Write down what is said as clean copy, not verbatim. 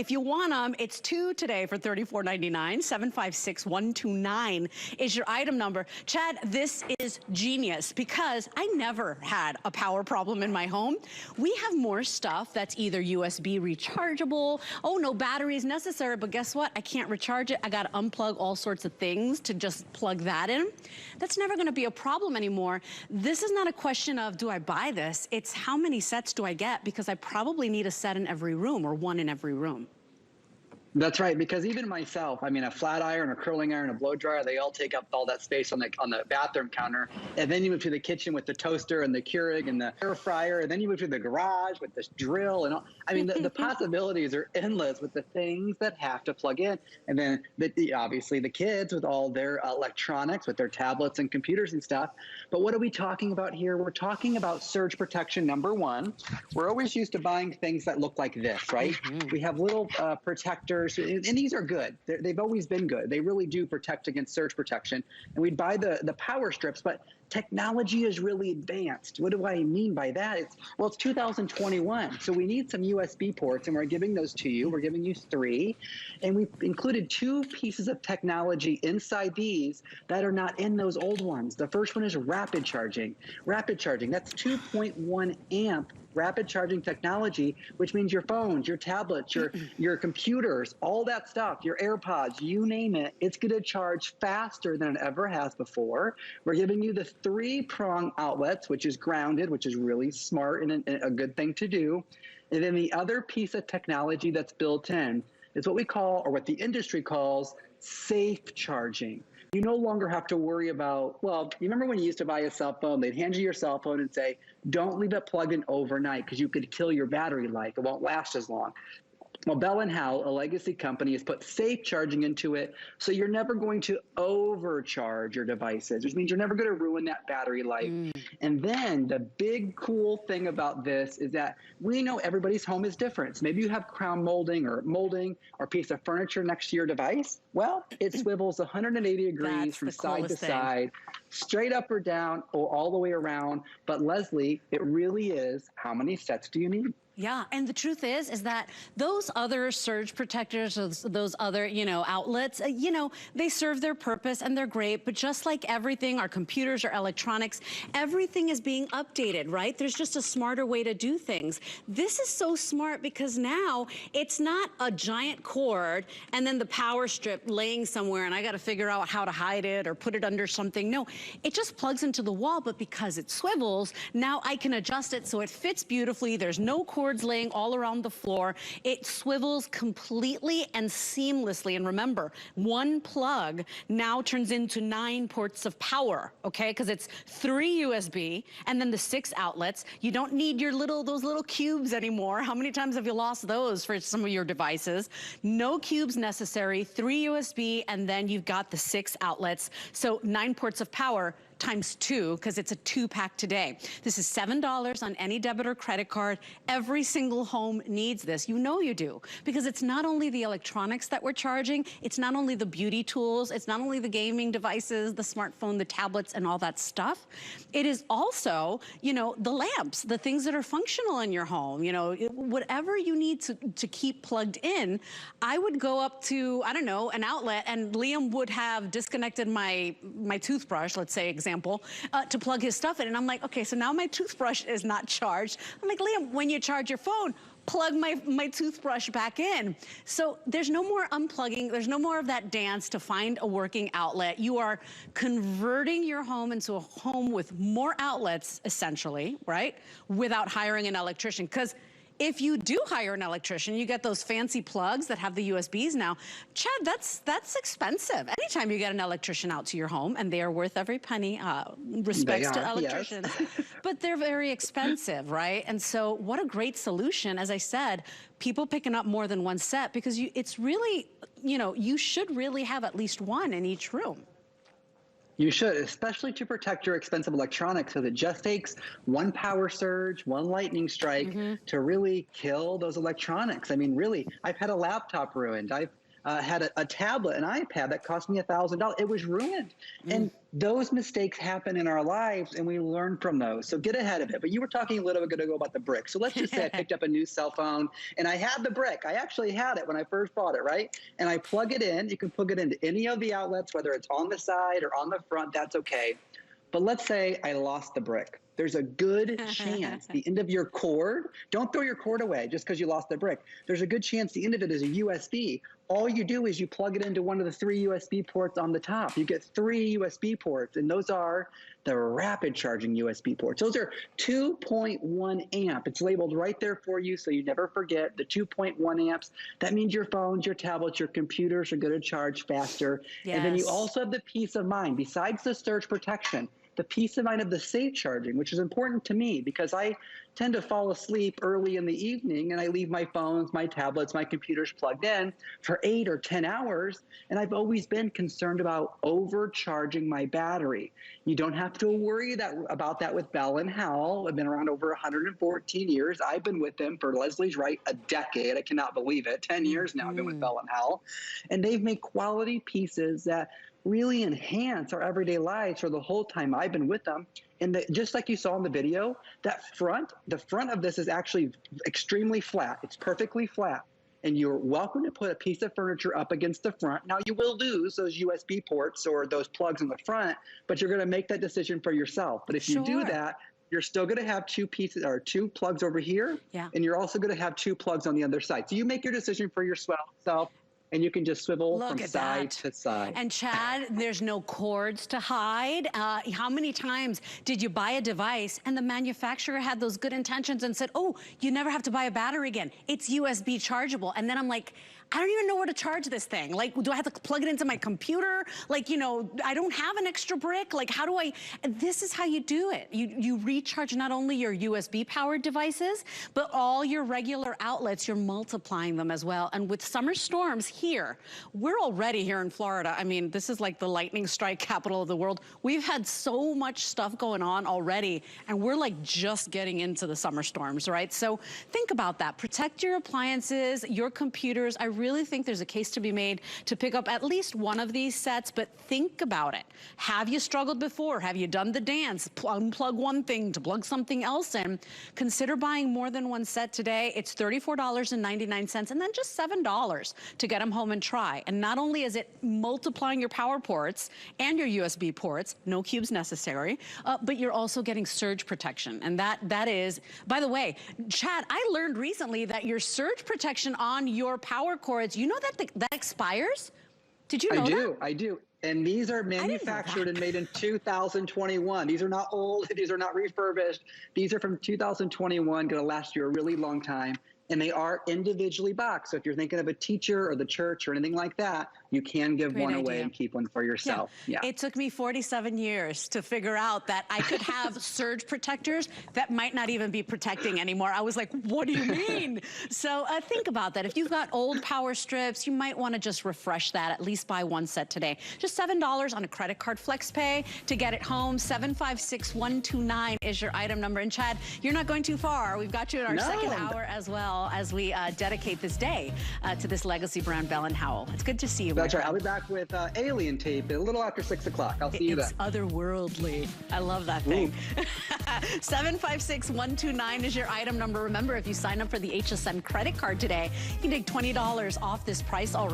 If you want them, it's 2 today for $34.99. 756129 is your item number. Chad, this is genius because I never had a power problem in my home. We have more stuff that's either USB rechargeable. Oh, no batteries necessary, but guess what? I can't recharge it. I got to unplug all sorts of things to just plug that in. That's never going to be a problem anymore. This is not a question of, do I buy this? It's how many sets do I get? Because I probably need a set in every room or one in every room. That's right, because even myself, I mean, a flat iron, a curling iron, a blow dryer, they all take up all that space on the bathroom counter. And then you move to the kitchen with the toaster and the Keurig and the air fryer. And then you move to the garage with this drill and all. I mean, the possibilities are endless with the things that have to plug in. And then obviously the kids with all their electronics, with their tablets and computers and stuff. But what are we talking about here? We're talking about surge protection, number one. We're always used to buying things that look like this, right? We have little protectors. And these are good. They've always been good. They really do protect against surge protection. And we'd buy the power strips, but technology is really advanced. What do I mean by that? It's 2021, so we need some USB ports, and we're giving those to you. We're giving you 3, and we've included 2 pieces of technology inside these that are not in those old ones. The first one is rapid charging. Rapid charging, that's 2.1 amp rapid charging technology, which means your phones, your tablets, your computers, all that stuff, your AirPods, you name it, it's going to charge faster than it ever has before. We're giving you the 3-prong outlets, which is grounded, which is really smart and a good thing to do. And then the other piece of technology that's built in is what we call, or what the industry calls, safe charging. You no longer have to worry about, well, you remember when you used to buy a cell phone, they'd hand you your cell phone and say, don't leave it plugged in overnight because you could kill your battery life. It won't last as long. Well, Bell & Howell, a legacy company, has put safe charging into it, so you're never going to overcharge your devices, which means you're never going to ruin that battery life. And then the big cool thing about this is that we know everybody's home is different. So maybe you have crown molding or a piece of furniture next to your device. Well, it swivels 180 degrees from side to side, straight up or down, or all the way around. But Lesley, it really is, how many sets do you need? Yeah, and the truth is that those other surge protectors, those other, outlets, they serve their purpose and they're great, but just like everything, our computers, our electronics, everything is being updated, right? There's just a smarter way to do things. This is so smart because now it's not a giant cord and then the power strip laying somewhere and I got to figure out how to hide it or put it under something. No, it just plugs into the wall, but because it swivels, now I can adjust it so it fits beautifully. There's no cord laying all around the floor. It swivels completely and seamlessly. And remember, one plug now turns into 9 ports of power, okay? Because it's 3 USB and then the 6 outlets. You don't need those little cubes anymore. How many times have you lost those for some of your devices? No cubes necessary, 3 USB, and then you've got the 6 outlets. So 9 ports of power times 2, because it's a 2-pack today. This is $7 on any debit or credit card. Every single home needs this. You know you do, because it's not only the electronics that we're charging, it's not only the beauty tools, it's not only the gaming devices, the smartphone, the tablets, and all that stuff. It is also, the lamps, the things that are functional in your home, whatever you need to keep plugged in. I would go up to, I don't know, an outlet, and Liam would have disconnected my toothbrush, let's say, to plug his stuff in. And I'm like, okay, so now my toothbrush is not charged. I'm like, Liam, when you charge your phone, plug my toothbrush back in. So there's no more unplugging. There's no more of that dance to find a working outlet. You are converting your home into a home with more outlets, essentially, right? Without hiring an electrician. Because if you do hire an electrician, you get those fancy plugs that have the USBs now. Chad, that's expensive. Anytime you get an electrician out to your home, and they are worth every penny, respects to electricians, yes. But they're very expensive, right? And so what a great solution, as I said, people picking up more than one set, because it's really, you should really have at least one in each room. You should, especially to protect your expensive electronics, because it just takes one power surge, one lightning strike to really kill those electronics. I mean, really, I've had a laptop ruined. had a tablet, an iPad that cost me $1,000. It was ruined. And those mistakes happen in our lives, and we learn from those. So get ahead of it. But you were talking a little bit ago about the brick. So let's just say I picked up a new cell phone, and I had the brick. I actually had it when I first bought it, right? And I plug it in. You can plug it into any of the outlets, whether it's on the side or on the front. That's okay. But let's say I lost the brick. There's a good chance the end of your cord, don't throw your cord away just because you lost the brick. There's a good chance the end of it is a USB. All you do is you plug it into one of the 3 USB ports on the top. You get 3 USB ports, and those are the rapid charging USB ports. Those are 2.1 amp. It's labeled right there for you so you never forget the 2.1 amps. That means your phones, your tablets, your computers are going to charge faster. Yes. And then you also have the peace of mind. Besides the surge protection, the peace of mind of the safe charging, which is important to me because I tend to fall asleep early in the evening and I leave my phones, my tablets, my computers plugged in for 8 or 10 hours. And I've always been concerned about overcharging my battery. You don't have to worry about that with Bell and Howell. I've been around over 114 years. I've been with them for, Leslie's right, a decade. I cannot believe it. 10 years now I've been with Bell and Howell. And they've made quality pieces that really enhance our everyday lives for the whole time I've been with them. And just like you saw in the video, the front of this is actually extremely flat. It's perfectly flat. And you're welcome to put a piece of furniture up against the front. Now, you will lose those USB ports or those plugs in the front, but you're going to make that decision for yourself. But if you do that, you're still going to have 2 pieces or 2 plugs over here. Yeah. And you're also going to have 2 plugs on the other side. So you make your decision for yourself. And you can just swivel from side to side. And Chad, there's no cords to hide. How many times did you buy a device and the manufacturer had those good intentions and said, oh, you never have to buy a battery again. It's USB chargeable. And then I'm like, I don't even know where to charge this thing. Like, do I have to plug it into my computer? Like, you know, I don't have an extra brick. Like, how do I, this is how you do it. You recharge not only your USB powered devices, but all your regular outlets, you're multiplying them as well. And with summer storms here, we're already here in Florida. I mean, this is like the lightning strike capital of the world. We've had so much stuff going on already, and we're like just getting into the summer storms, right? So think about that. Protect your appliances, your computers. I really think there's a case to be made to pick up at least one of these sets, but think about it. Have you struggled before? Have you done the dance? Unplug one thing to plug something else in. Consider buying more than one set today. It's $34.99 and then just $7 to get them home and try. And not only is it multiplying your power ports and your USB ports, no cubes necessary, but you're also getting surge protection. And that is, by the way, Chad, I learned recently that your surge protection on your power cords, you know that expires? Did you know that? I do. And these are manufactured and made in 2021. These are not old. These are not refurbished. These are from 2021, going to last you a really long time. And they are individually boxed. So if you're thinking of a teacher or the church or anything like that, you can give one away and keep one for yourself. Yeah. It took me 47 years to figure out that I could have surge protectors that might not even be protecting anymore. I was like, what do you mean? So think about that. If you've got old power strips, you might want to just refresh that, at least buy one set today. Just $7 on a credit card flex pay to get it home. 756129 is your item number. And Chad, you're not going too far. We've got you in our second hour as well, as we dedicate this day to this legacy brand, Bell & Howell. It's good to see you. That's right. I'll be back with Alien Tape a little after 6 o'clock. I'll see you then. It's otherworldly. I love that thing. 756129 is your item number. Remember, if you sign up for the HSN credit card today, you can take $20 off this price already.